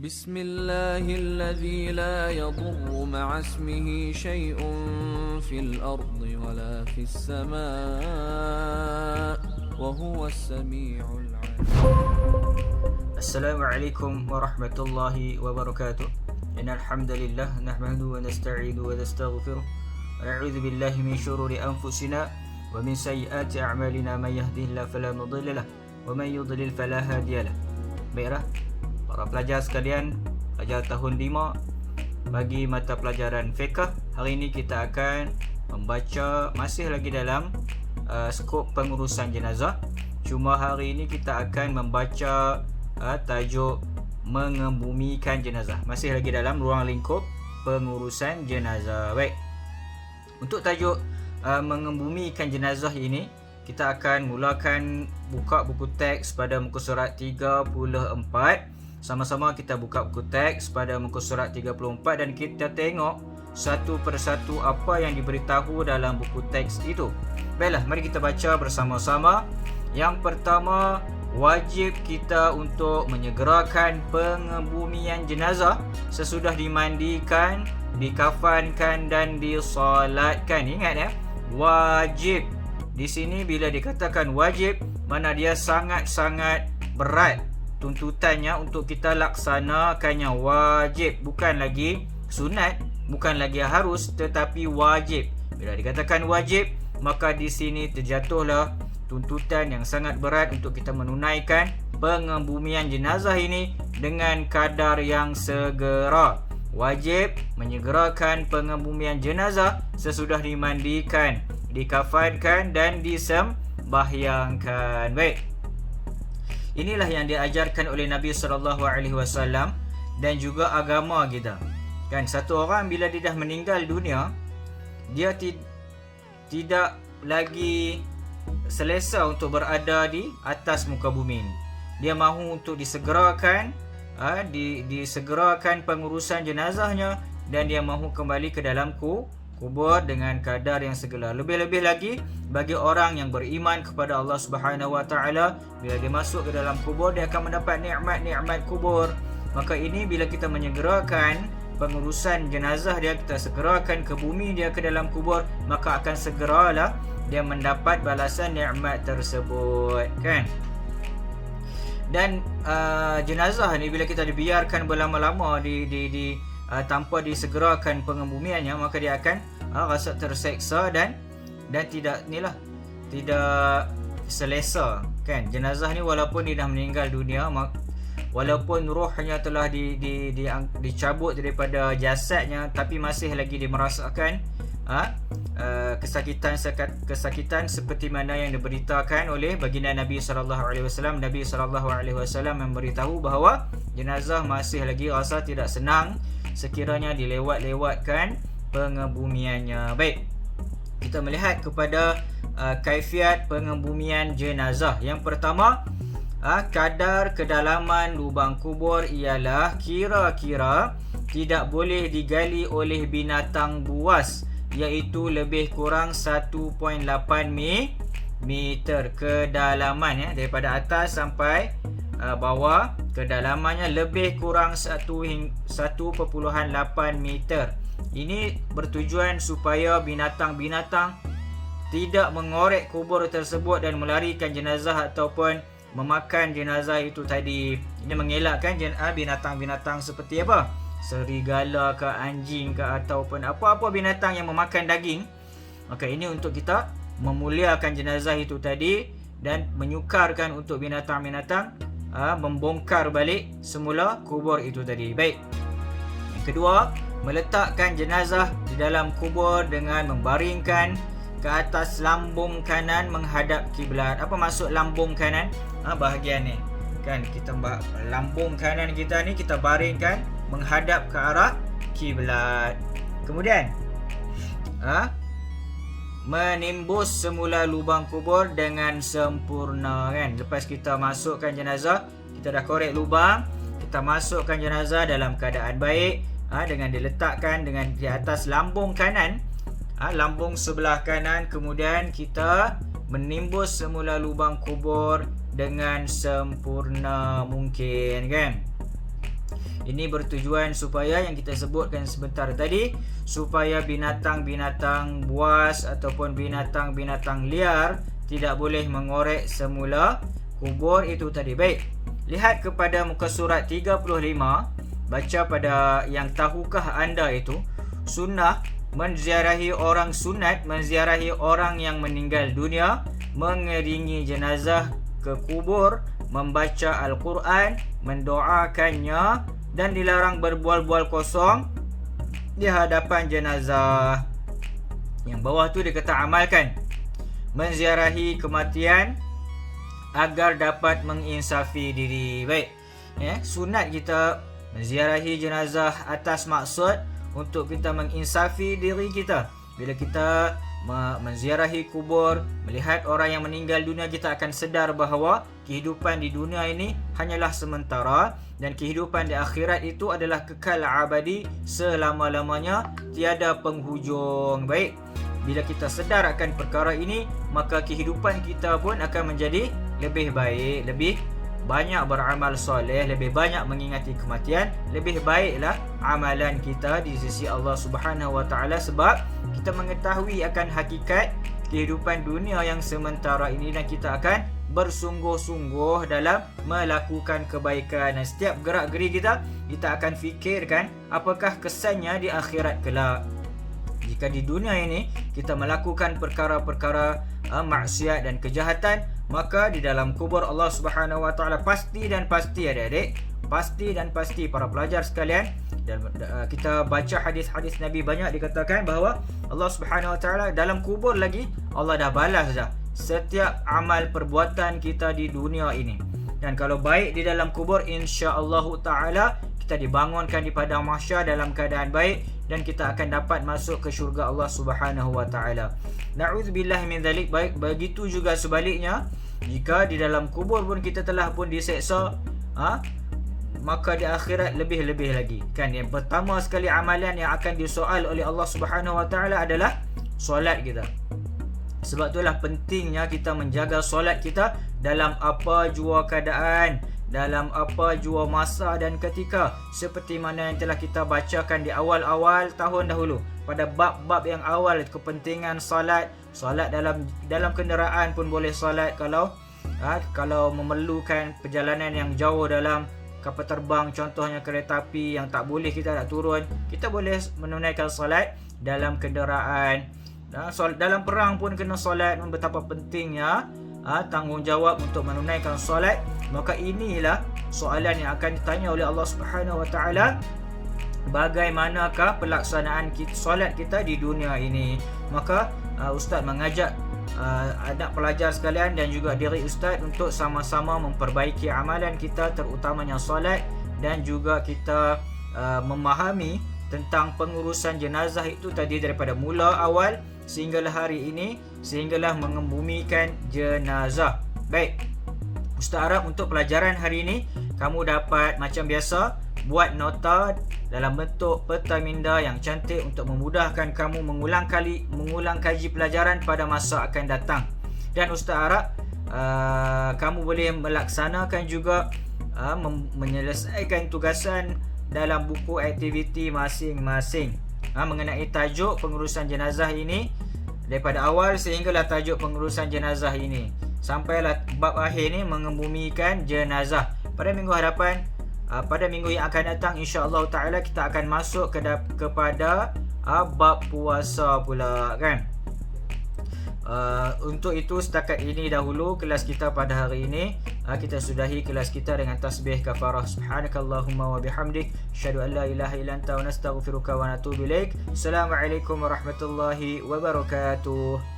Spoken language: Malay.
بسم الله الذي لا يضر مع اسمه شيء في الأرض ولا في السماء وهو السميع العليم. السلام عليكم ورحمة الله وبركاته. إن الحمد لله نحمده ونستعينه ونستغفره ونعوذ بالله من شرور أنفسنا ومن سيئات أعمالنا من يهده الله فلا مضل له ومن يضلل فلا هادي له. Baiklah para pelajar sekalian, pelajar tahun 5 bagi mata pelajaran fiqh, hari ini kita akan membaca masih lagi dalam skop pengurusan jenazah. Cuma hari ini kita akan membaca tajuk mengebumikan jenazah. Masih lagi dalam ruang lingkup pengurusan jenazah. Baik. Untuk tajuk mengebumikan jenazah ini, kita akan mulakan buka buku teks pada muka surat 34. Sama-sama kita buka buku teks pada muka surat 34 dan kita tengok satu persatu apa yang diberitahu dalam buku teks itu. Baiklah, mari kita baca bersama-sama. Yang pertama, wajib kita untuk menyegerakan pengebumian jenazah sesudah dimandikan, dikafankan dan disolatkan. Ingat ya, wajib. Di sini bila dikatakan wajib, mana dia sangat-sangat berat tuntutannya untuk kita laksanakannya. Wajib, bukan lagi sunat, bukan lagi harus, tetapi wajib. Bila dikatakan wajib, maka di sini terjatuhlah tuntutan yang sangat berat untuk kita menunaikan pengebumian jenazah ini dengan kadar yang segera. Wajib menyegerakan pengebumian jenazah sesudah dimandikan, dikafankan dan disembahyangkan. Baik. Inilah yang diajarkan oleh Nabi SAW dan juga agama kita. Kan, satu orang bila dia dah meninggal dunia, dia tidak lagi selesa untuk berada di atas muka bumi ini. Dia mahu untuk disegerakan, disegerakan pengurusan jenazahnya, dan dia mahu kembali ke dalam kubur dengan kadar yang segera. Lebih-lebih lagi bagi orang yang beriman kepada Allah Subhanahu Wa Taala, bila dia masuk ke dalam kubur, dia akan mendapat nikmat-nikmat kubur. Maka ini bila kita menyegerakan pengurusan jenazah dia, kita segerakan ke bumi dia ke dalam kubur, maka akan segeralah dia mendapat balasan nikmat tersebut, kan? Dan jenazah ni bila kita dibiarkan berlama-lama tanpa disegerakan pengebumiannya, maka dia akan rasa terseksa dan tidak selesa, kan? Jenazah ni walaupun dia dah meninggal dunia, walaupun rohnya telah dicabut daripada jasadnya, tapi masih lagi dia merasakan kesakitan seperti mana yang diberitakan oleh baginda Nabi SAW. Nabi SAW memberitahu bahawa jenazah masih lagi rasa tidak senang sekiranya dilewat-lewatkan pengebumiannya. Baik, kita melihat kepada kaifiat pengebumian jenazah. Yang pertama, kadar kedalaman lubang kubur ialah kira-kira tidak boleh digali oleh binatang buas, iaitu lebih kurang 1.8 meter kedalaman, ya, daripada atas sampai bawah. Kedalamannya lebih kurang 1.8 meter. Ini bertujuan supaya binatang-binatang tidak mengorek kubur tersebut dan melarikan jenazah ataupun memakan jenazah itu tadi. Ini mengelakkan binatang-binatang seperti apa? Serigala ke, anjing ke, ataupun apa-apa binatang yang memakan daging. Maka ini untuk kita memuliakan jenazah itu tadi dan menyukarkan untuk binatang-binatang membongkar balik semula kubur itu tadi. Baik. Yang kedua, meletakkan jenazah di dalam kubur dengan membaringkan ke atas lambung kanan menghadap kiblat. Apa maksud lambung kanan? Bahagian ni, kan, kita lambung kanan kita ni kita baringkan menghadap ke arah kiblat. Kemudian menimbus semula lubang kubur dengan sempurna, kan? Lepas kita masukkan jenazah, kita dah korek lubang, kita masukkan jenazah dalam keadaan baik, dengan diletakkan dengan di atas lambung kanan, lambung sebelah kanan. Kemudian kita menimbus semula lubang kubur dengan sempurna mungkin, kan? Ini bertujuan supaya yang kita sebutkan sebentar tadi, supaya binatang-binatang buas ataupun binatang-binatang liar tidak boleh mengorek semula kubur itu tadi. Baik, lihat kepada muka surat 35. Baca pada yang tahukah anda itu sunnah menziarahi orang sunat, menziarahi orang yang meninggal dunia, mengiringi jenazah ke kubur, membaca Al-Quran, mendoakannya, dan dilarang berbual-bual kosong di hadapan jenazah. Yang bawah tu dia kata amalkan. Menziarahi kematian agar dapat menginsafi diri. Baik, sunat kita menziarahi jenazah atas maksud untuk kita menginsafi diri kita. Bila kita menziarahi kubur, melihat orang yang meninggal dunia, kita akan sedar bahawa kehidupan di dunia ini hanyalah sementara dan kehidupan di akhirat itu adalah kekal abadi selama-lamanya, tiada penghujung. Baik, bila kita sedar akan perkara ini, maka kehidupan kita pun akan menjadi lebih baik, lebih banyak beramal soleh, lebih banyak mengingati kematian, lebih baiklah amalan kita di sisi Allah Subhanahu Wa Taala, sebab kita mengetahui akan hakikat kehidupan dunia yang sementara ini dan kita akan bersungguh-sungguh dalam melakukan kebaikan. Dan setiap gerak-geri kita akan fikirkan apakah kesannya di akhirat kelak. Jika di dunia ini kita melakukan perkara-perkara maksiat dan kejahatan, maka di dalam kubur Allah Subhanahu Wa Taala pasti dan pasti, adik-adik, pasti dan pasti para pelajar sekalian, dan kita baca hadis-hadis Nabi banyak dikatakan bahawa Allah Subhanahu Wa Taala dalam kubur lagi Allah dah balas dah setiap amal perbuatan kita di dunia ini. Dan kalau baik di dalam kubur, insya-Allah Taala kita dibangunkan di padang mahsyar dalam keadaan baik dan kita akan dapat masuk ke syurga Allah Subhanahu Wa Taala. Na'udzubillah min dzalik. Baik, begitu juga sebaliknya, jika di dalam kubur pun kita telah pun diseksa, maka di akhirat lebih-lebih lagi. Kan yang pertama sekali amalan yang akan disoal oleh Allah Subhanahu Wa Taala adalah solat kita. Sebab itulah pentingnya kita menjaga solat kita dalam apa jua keadaan, dalam apa jua masa dan ketika, seperti mana yang telah kita bacakan di awal-awal tahun dahulu pada bab-bab yang awal, kepentingan solat. Solat dalam kenderaan pun boleh solat kalau memerlukan perjalanan yang jauh dalam kapal terbang, contohnya kereta api yang tak boleh kita nak turun, kita boleh menunaikan solat dalam kenderaan. Dalam perang pun kena solat. Betapa pentingnya tanggungjawab untuk menunaikan solat. Maka inilah soalan yang akan ditanya oleh Allah Subhanahu Wa Taala, bagaimanakah pelaksanaan solat kita di dunia ini. Maka Ustaz mengajak anak pelajar sekalian dan juga diri Ustaz untuk sama-sama memperbaiki amalan kita, terutamanya solat, dan juga kita memahami tentang pengurusan jenazah itu tadi daripada mula awal sehinggalah hari ini, sehinggalah mengebumikan jenazah. Baik, Ustaz harap untuk pelajaran hari ini kamu dapat macam biasa buat nota dalam bentuk peta minda yang cantik untuk memudahkan kamu mengulang kaji pelajaran pada masa akan datang. Dan Ustaz harap kamu boleh melaksanakan juga menyelesaikan tugasan dalam buku aktiviti masing-masing mengenai tajuk pengurusan jenazah ini, daripada awal sehinggalah tajuk pengurusan jenazah ini, sampailah bab akhir ni mengebumikan jenazah. Pada minggu hadapan, pada minggu yang akan datang, insya-Allah Taala kita akan masuk kepada bab puasa pula, kan. Untuk itu setakat ini dahulu kelas kita pada hari ini. Kita sudahi kelas kita dengan tasbih kafarah. Subhanakallahumma wa bihamdik, asyhadu an la ilaha illa anta wa nastaghfiruka wa natubu ilaik. Assalamualaikum warahmatullahi wabarakatuh.